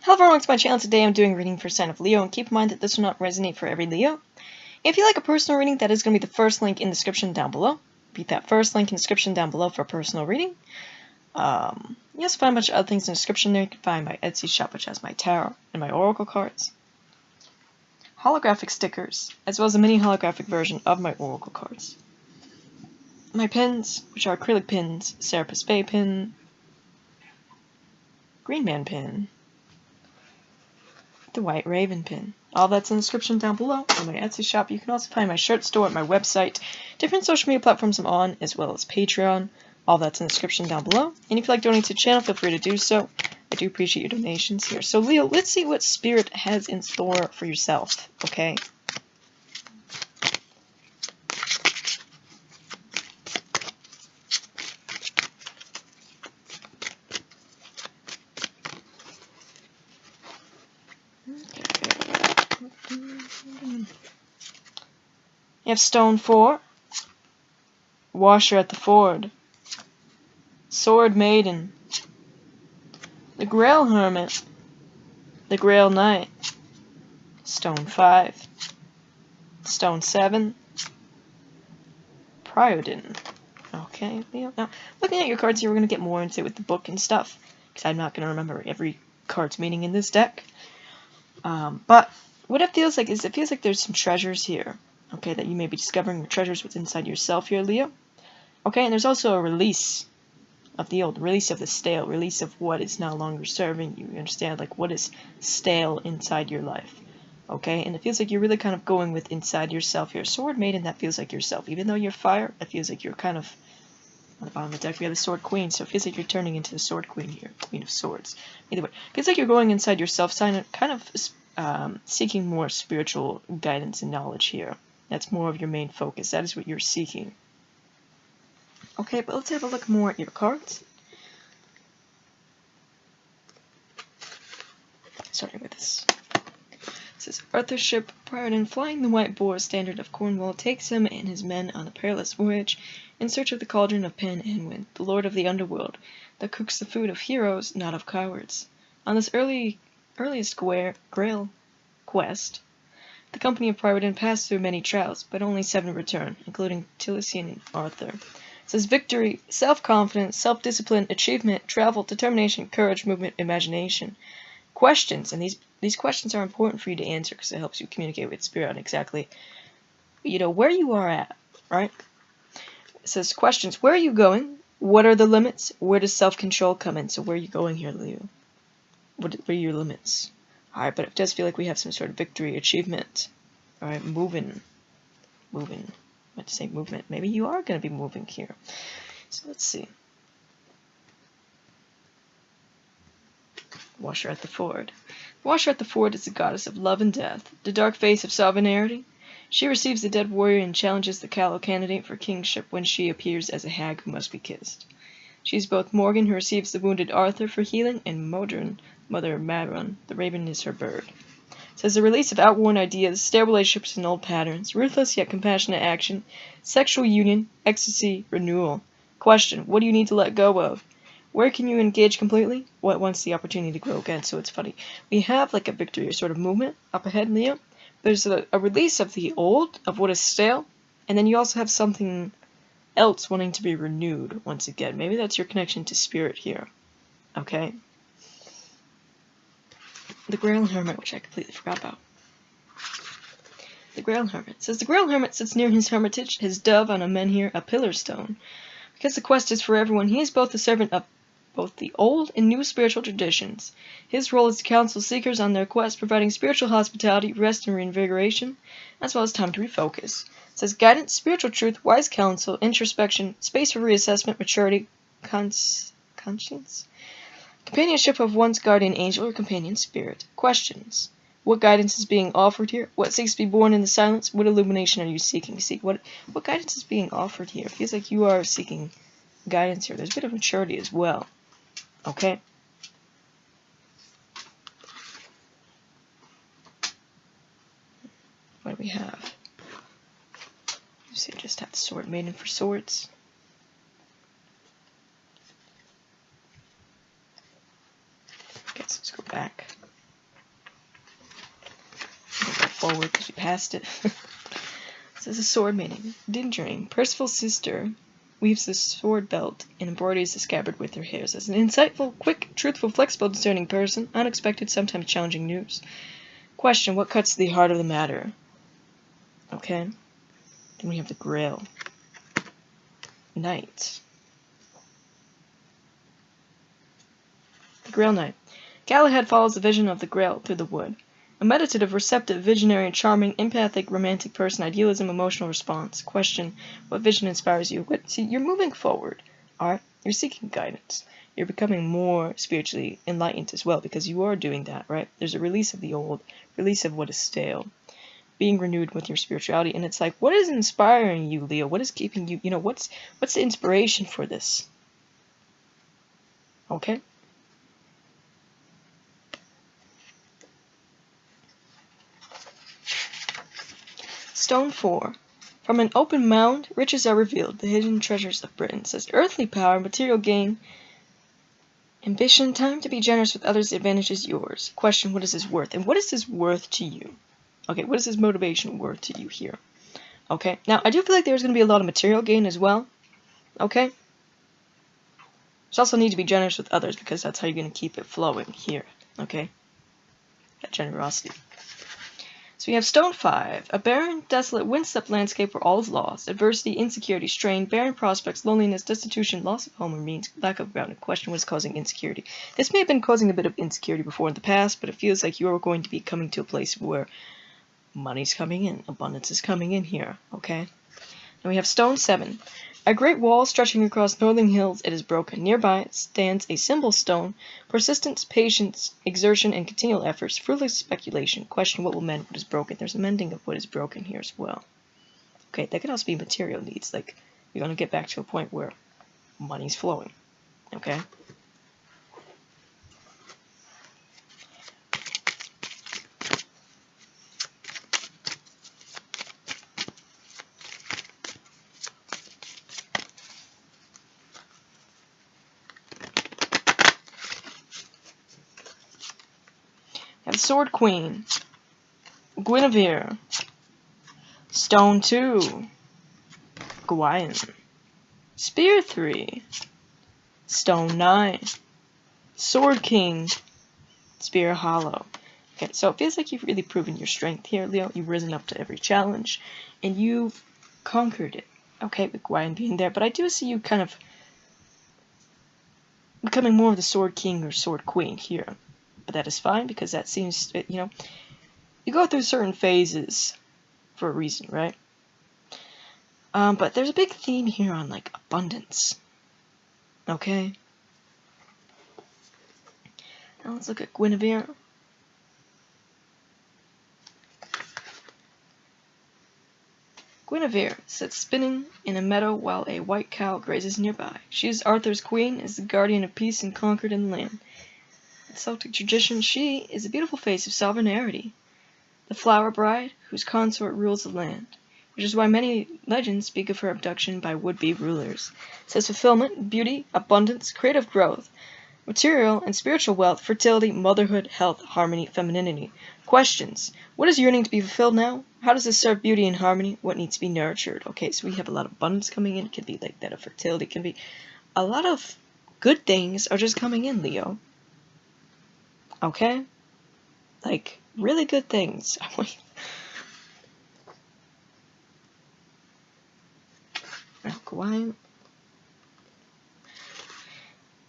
Hello everyone, welcome to my channel. Today I'm doing a reading for sign of Leo, and keep in mind that this will not resonate for every Leo. If you like a personal reading, that is going to be the first link in the description down below. Repeat that first link in the description down below for a personal reading. You also find a bunch of other things in the description there. You can find my Etsy shop, which has my tarot and my oracle cards, holographic stickers, as well as a mini holographic version of my oracle cards. My pins, which are acrylic pins, Serapis Bay pin, Green Man pin, the White Raven pin. All that's in the description down below on my Etsy shop. You can also find my shirt store at my website, different social media platforms I'm on, as well as Patreon. All that's in the description down below. And if you'd like to donate to the channel, feel free to do so. I do appreciate your donations here. So Leo, let's see what Spirit has in store for yourself, okay? You have Stone 4, Washer at the Ford, Sword Maiden, the Grand Hermit, the Grail Knight, Stone 5, Stone 7, Priodin. Okay, Leo. Now, looking at your cards here, we're going to get more into it with the book and stuff, because I'm not going to remember every card's meaning in this deck. But what it feels like is it feels like there's some treasures here, okay, that you may be discovering, or treasures what's inside yourself here, Leo. Okay, and there's also a release of the old, release of the stale, release of what is no longer serving you. You understand, like what is stale inside your life. Okay, and it feels like you're really kind of going with inside yourself here. Sword Maiden, that feels like yourself. Even though you're fire, it feels like you're kind of on the bottom of the deck. We have the Sword Queen, so it feels like you're turning into the Sword Queen here, Queen of Swords. Either way, it feels like you're going inside yourself, kind of seeking more spiritual guidance and knowledge here. That's more of your main focus. That is what you're seeking. Okay, but let's have a look more at your cards. Starting with this. It says, Arthur's ship, Priodin, flying the white boar standard of Cornwall, takes him and his men on a perilous voyage in search of the cauldron of Pen and Wind, the lord of the underworld, that cooks the food of heroes, not of cowards. On this earliest Grail quest, the company of Priodin passed through many trials, but only 7 returned, including Tilician and Arthur. It says victory, self-confidence, self-discipline, achievement, travel, determination, courage, movement, imagination. Questions, and these questions are important for you to answer because it helps you communicate with Spirit on exactly, where you are at, right? It says questions, where are you going? What are the limits? Where does self-control come in? So where are you going here, Leo? What are your limits? Alright, but it does feel like we have some sort of victory, achievement. Alright, moving. I meant to say movement. Maybe you are going to be moving here. So let's see. Washer at the Ford. Washer at the Ford is the goddess of love and death, the dark face of sovereignty. She receives the dead warrior and challenges the callow candidate for kingship when she appears as a hag who must be kissed. She is both Morgan, who receives the wounded Arthur for healing, and Modron, Mother Madron. The raven is her bird. It says the release of outworn ideas, stale relationships and old patterns, ruthless yet compassionate action, sexual union, ecstasy, renewal. Question, what do you need to let go of? Where can you engage completely? What wants the opportunity to grow again? So it's funny. We have like a victory, a sort of movement up ahead, Leo. There's a release of the old, of what is stale, and then you also have something else wanting to be renewed once again. Maybe that's your connection to Spirit here. Okay? The Grand Hermit, which I completely forgot about. The Grand Hermit. It says the Grand Hermit sits near his hermitage, his dove on a menhir, a pillar stone. Because the quest is for everyone, he is both the servant of both the old and new spiritual traditions. His role is to counsel seekers on their quest, providing spiritual hospitality, rest and reinvigoration, as well as time to refocus. It says guidance, spiritual truth, wise counsel, introspection, space for reassessment, maturity, conscience, companionship of one's guardian angel or companion spirit. Questions. What guidance is being offered here? What seeks to be born in the silence? What illumination are you seeking? What guidance is being offered here? It feels like you are seeking guidance here. There's a bit of maturity as well. Okay? What do we have? So you just have the Sword Maiden for swords. Okay, so let's go back. forward because we passed it. This is a sword maiden. Dindring. Percival's sister weaves the sword belt and embroiders the scabbard with her hairs. As an insightful, quick, truthful, flexible, discerning person, unexpected, sometimes challenging news. Question, what cuts to the heart of the matter? Okay. Then we have the Grail. Knight. The Grail Knight. Galahad follows the vision of the Grail through the wood. A meditative, receptive, visionary, charming, empathic, romantic person. Idealism, emotional response. Question, what vision inspires you? See, you're moving forward. Alright? You're seeking guidance. You're becoming more spiritually enlightened as well, because you are doing that, right? There's a release of the old, release of what is stale. Being renewed with your spirituality. And it's like, what is inspiring you, Leo? What is keeping you, what's the inspiration for this? Okay? Stone 4. From an open mound, riches are revealed, the hidden treasures of Britain. It says, earthly power, material gain, ambition, time to be generous with others, the advantage is yours. Question, what is this worth? And what is this worth to you? Okay, what is this motivation worth to you here? Okay, now I do feel like there's going to be a lot of material gain as well. Okay? You also need to be generous with others because that's how you're going to keep it flowing here. Okay? That generosity. So we have Stone 5, a barren, desolate, windswept landscape where all is lost. Adversity, insecurity, strain, barren prospects, loneliness, destitution, loss of home or means, lack of ground. Question, what is causing insecurity? This may have been causing a bit of insecurity before in the past, but it feels like you are going to be coming to a place where money's coming in, abundance is coming in here, okay? And we have Stone 7. A great wall stretching across northern hills, it is broken. Nearby stands a symbol stone. Persistence, patience, exertion, and continual efforts. Fruitless speculation. Question, what will mend what is broken? There's a mending of what is broken here as well. Okay, that could also be material needs. Like, you're going to get back to a point where money's flowing. Okay? Have Sword Queen, Guinevere, Stone 2, Gawain, Spear 3, Stone 9, Sword King, Spear Hollow. Okay, so it feels like you've really proven your strength here, Leo. You've risen up to every challenge, and you've conquered it. Okay, with Gawain being there, but I do see you kind of becoming more of the Sword King or Sword Queen here. But that is fine, because that seems, you go through certain phases for a reason, right? But there's a big theme here on, like, abundance. Okay? Now let's look at Guinevere. Guinevere sits spinning in a meadow while a white cow grazes nearby. She is Arthur's queen, is the guardian of peace and conquered in the land. Celtic tradition, she is a beautiful face of sovereignty, the flower bride whose consort rules the land, which is why many legends speak of her abduction by would-be rulers. It says fulfillment, beauty, abundance, creative growth, material and spiritual wealth, fertility, motherhood, health, harmony, femininity. Questions. What is yearning to be fulfilled now? How does this serve beauty and harmony? What needs to be nurtured? Okay, so we have a lot of abundance coming in. It could be like that of fertility. It can be a lot of good things are just coming in, Leo. Okay? Like, really good things. Gawain.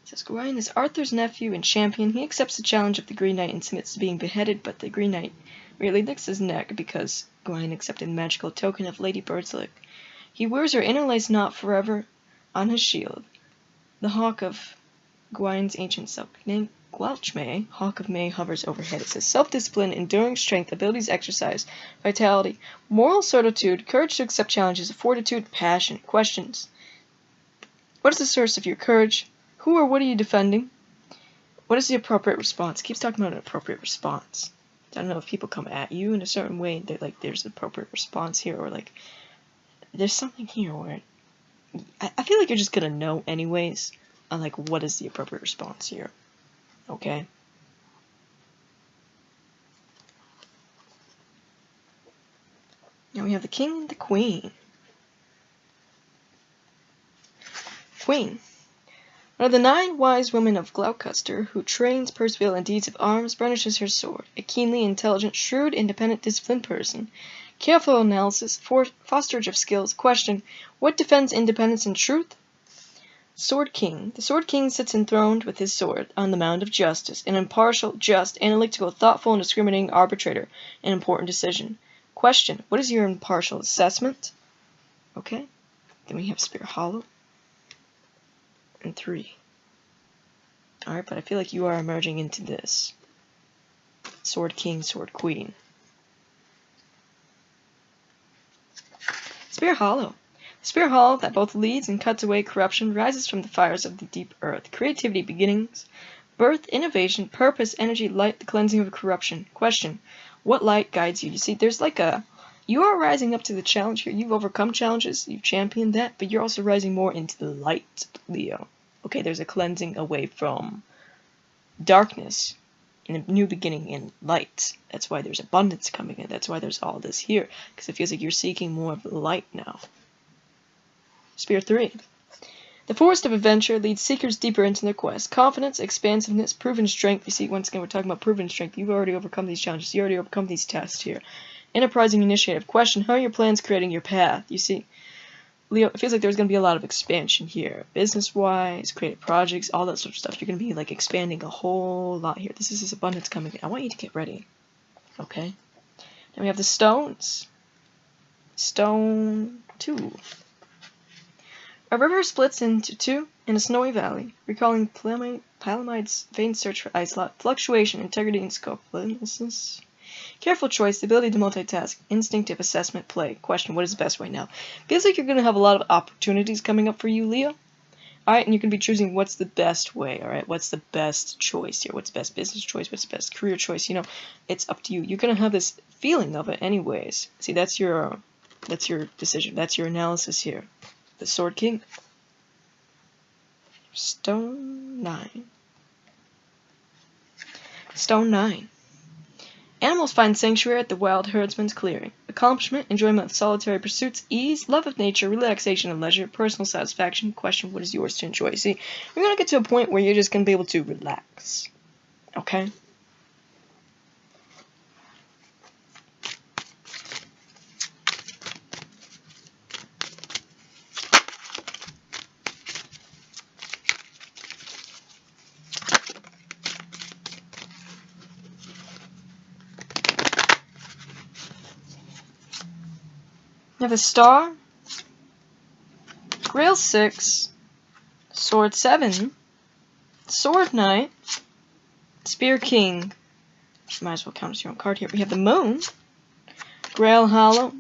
It says Gawain is Arthur's nephew and champion. He accepts the challenge of the Green Knight and submits to being beheaded, but the Green Knight really licks his neck because Gawain accepted the magical token of Lady Birdslick. He wears her interlaced knot forever on his shield. The hawk of Gawain's ancient silk name, Gwalchmay, Hawk of May, hovers overhead. It says self-discipline, enduring strength, abilities exercise, vitality, moral certitude, courage to accept challenges, fortitude, passion. Questions. What is the source of your courage? Who or what are you defending? What is the appropriate response? It keeps talking about an appropriate response. I don't know if people come at you in a certain way, they're like, there's an appropriate response here, or like, there's something here where I feel like you're just gonna know anyways on like what is the appropriate response here. Okay. Now we have the king and the queen. Queen. One of the 9 wise women of Gloucester, who trains Percival in deeds of arms, brandishes her sword. A keenly intelligent, shrewd, independent, disciplined person. Careful analysis, fosterage of skills. Question: what defends independence and truth? Sword King. The Sword King sits enthroned with his sword on the mound of justice, an impartial, just, analytical, thoughtful, and discriminating arbitrator, an important decision. Question: what is your impartial assessment? Okay. Then we have Spear Hollow. And 3. Alright, but I feel like you are emerging into this. Sword King, Sword Queen. Spear Hollow. Spear Hollow that both leads and cuts away corruption rises from the fires of the deep earth. Creativity, beginnings, birth, innovation, purpose, energy, light, the cleansing of corruption. Question: what light guides you? You see, there's like a... You are rising up to the challenge here. You've overcome challenges. You've championed that. But you're also rising more into the light, Leo. Okay, there's a cleansing away from darkness and a new beginning in light. That's why there's abundance coming in. That's why there's all this here. Because it feels like you're seeking more of the light now. Spear 3. The forest of adventure leads seekers deeper into their quest. Confidence, expansiveness, proven strength. You see, once again, we're talking about proven strength. You've already overcome these challenges. You already overcome these tests here. Enterprising initiative. Question: how are your plans creating your path? You see, Leo, it feels like there's going to be a lot of expansion here. Business-wise, creative projects, all that sort of stuff. You're going to be, like, expanding a whole lot here. This is this abundance coming in. I want you to get ready. Okay? Then we have the stones. Stone 2. A river splits into 2 in a snowy valley, recalling Palamide's vain search for Icelot. Fluctuation, integrity, and scope. Careful choice, the ability to multitask, instinctive assessment, play. Question: what is best right now? Feels like you're going to have a lot of opportunities coming up for you, Leo. Alright, and you can be choosing what's the best way, alright? What's the best choice here? What's the best business choice? What's the best career choice? You know, it's up to you. You're going to have this feeling of it anyways. See, that's your decision. That's your analysis here. The Sword King. Stone 9. Stone 9. Animals find sanctuary at the wild herdsman's clearing. Accomplishment, enjoyment of solitary pursuits, ease, love of nature, relaxation and leisure, personal satisfaction. Question: what is yours to enjoy? See, you're going to get to a point where you're just going to be able to relax. Okay? You have a star, Grail 6, Sword 7, Sword Knight, Spear King. Might as well count as your own card here. We have the Moon, Grail Hollow,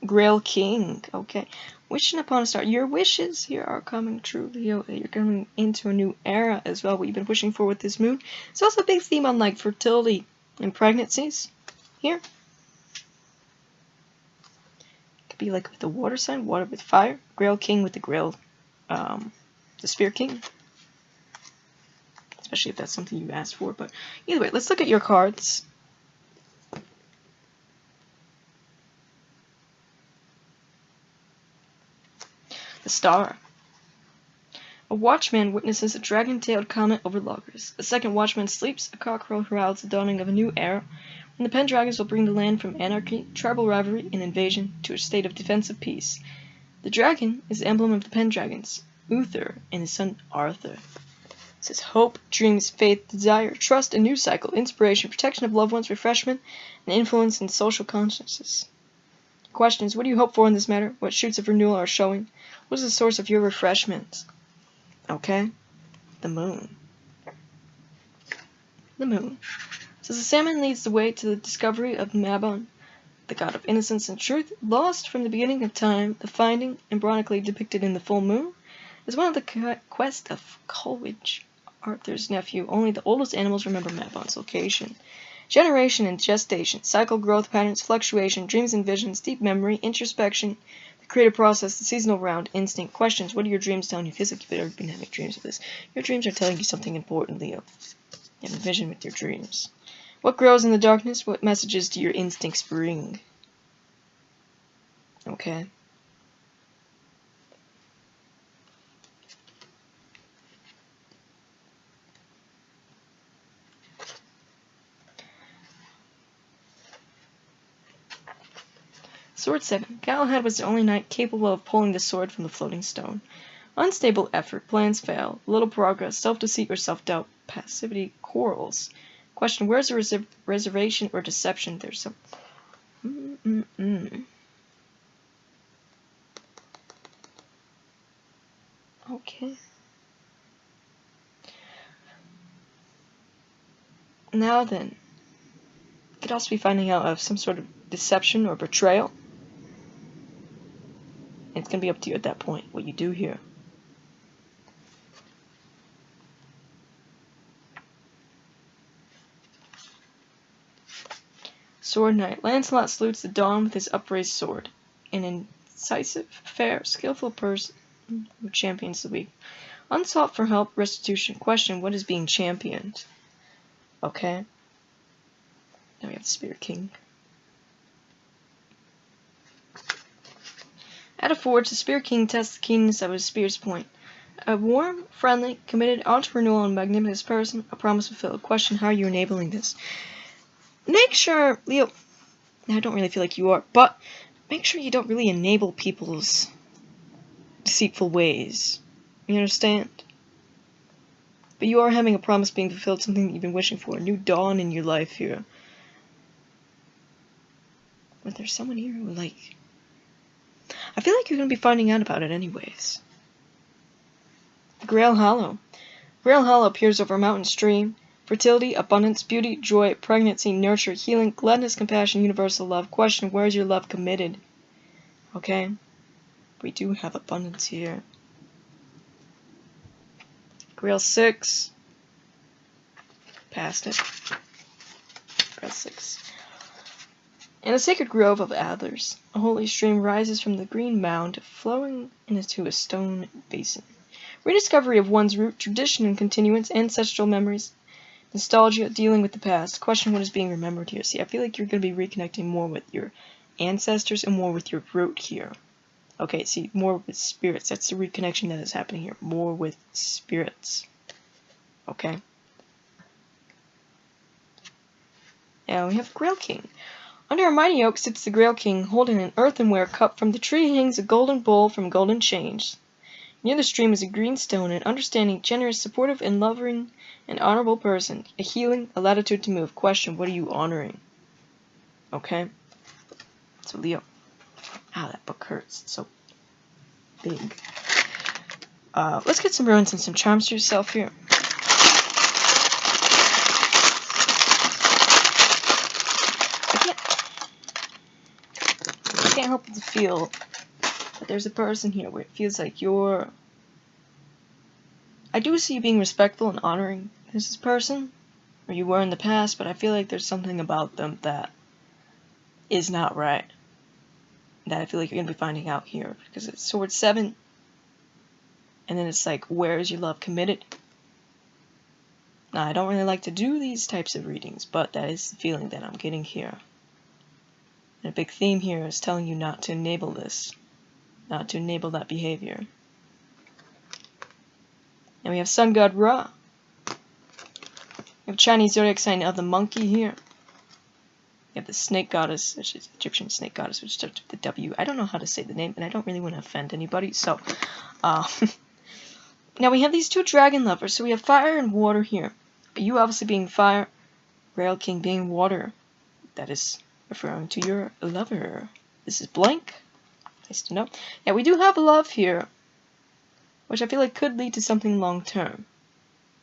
Grail King. Okay. Wishing upon a star. Your wishes here are coming true, Leo. You're coming into a new era as well. What you've been wishing for with this moon. It's also a big theme on like fertility and pregnancies here. Be like with the water sign, water with fire, Grail King with the Grail, the Spear King. Especially if that's something you asked for. But either way, let's look at your cards. The Star. A watchman witnesses a dragon-tailed comet over loggers. A second watchman sleeps. A cockerel heralds the dawning of a new era. And the Pendragons will bring the land from anarchy, tribal rivalry, and invasion to a state of defensive peace. The dragon is the emblem of the Pendragons, Uther and his son Arthur. It says hope, dreams, faith, desire, trust, a new cycle, inspiration, protection of loved ones, refreshment, and influence in social consciousness. Questions: what do you hope for in this matter? What shoots of renewal are showing? What is the source of your refreshment? Okay? The Moon. The Moon. Says the salmon leads the way to the discovery of Mabon, the god of innocence and truth, lost from the beginning of time, the finding, embryonically depicted in the full moon, is one of the quest of Coleridge, Arthur's nephew. Only the oldest animals remember Mabon's location. Generation and gestation, cycle, growth patterns, fluctuation, dreams and visions, deep memory, introspection, the creative process, the seasonal round, instinct. Questions: what are your dreams telling you? Feels like you've already been having dreams of this. Your dreams are telling you something important, Leo. You have a vision with your dreams. What grows in the darkness? What messages do your instincts bring? Okay. Sword 7. Galahad was the only knight capable of pulling the sword from the floating stone. Unstable effort, plans fail, little progress, self-deceit or self-doubt, passivity, quarrels. Question, where's the reservation or deception? There's some... Okay. Now then, could also be finding out of some sort of deception or betrayal. And it's going to be up to you at that point, what you do here. Sword Knight. Lancelot salutes the dawn with his upraised sword. An incisive, fair, skillful person who champions the weak. Unsought for help, restitution. Question, what is being championed? Okay. Now we have the Spirit King. At a forge, the Spirit King tests the keenness of his spear's point. A warm, friendly, committed, entrepreneurial, and magnanimous person, a promise fulfilled. Question, how are you enabling this? Make sure, Leo, I don't really feel like you are, but make sure you don't really enable people's deceitful ways. You understand? But you are having a promise being fulfilled, something that you've been wishing for, a new dawn in your life here. But there's someone here who, like... I feel like you're going to be finding out about it anyways. Grail Hollow. Grail Hollow appears over a mountain stream. Fertility, abundance, beauty, joy, pregnancy, nurture, healing, gladness, compassion, universal love. Question, where is your love committed? Okay. We do have abundance here. Grail 6. Passed it. Grail 6. In a sacred grove of Adlers, a holy stream rises from the green mound, flowing into a stone basin. Rediscovery of one's root, tradition and continuance, ancestral memories, nostalgia, dealing with the past. Question, what is being remembered here? See, I feel like you're going to be reconnecting more with your ancestors and more with your root here. Okay, see, more with spirits. That's the reconnection that is happening here. More with spirits. Okay. Now we have Grail King. Under a mighty oak sits the Grail King, holding an earthenware cup. From the tree hangs a golden bowl from golden chains. Near the stream is a green stone, an understanding, generous, supportive, and loving, and honorable person. A healing, a latitude to move. Question, what are you honoring? Okay. So Leo. Ow, that book hurts. It's so big. Let's get some runes and some charms to yourself here. I can't help but to feel that there's a person here where it feels like you're... I do see you being respectful and honoring this person, or you were in the past, but I feel like there's something about them that is not right. That I feel like you're going to be finding out here, because it's Sword 7, and then it's like, where is your love committed? Now, I don't really like to do these types of readings, but that is the feeling that I'm getting here. And a big theme here is telling you not to enable this, not to enable that behavior. And we have Sun God Ra. We have Chinese zodiac sign of the monkey here. You have the snake goddess, which is Egyptian snake goddess, which starts with the W. I don't know how to say the name, and I don't really want to offend anybody, so... Now we have these two dragon lovers, so we have fire and water here. But you obviously being fire, Grail King being water. That is referring to your lover. This is blank. Nice to know. Yeah, we do have love here, which I feel like could lead to something long-term.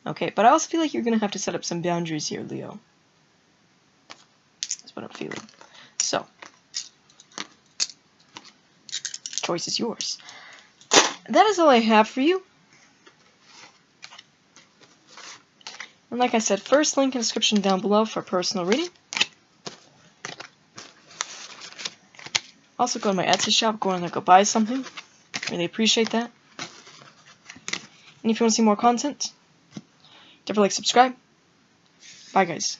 Okay, but I also feel like you're going to have to set up some boundaries here, Leo. That's what I'm feeling. So, choice is yours. That is all I have for you. And like I said, first link in the description down below for a personal reading. Also go to my Etsy shop, go in there, go buy something. Really appreciate that. And if you want to see more content, definitely like, subscribe. Bye guys.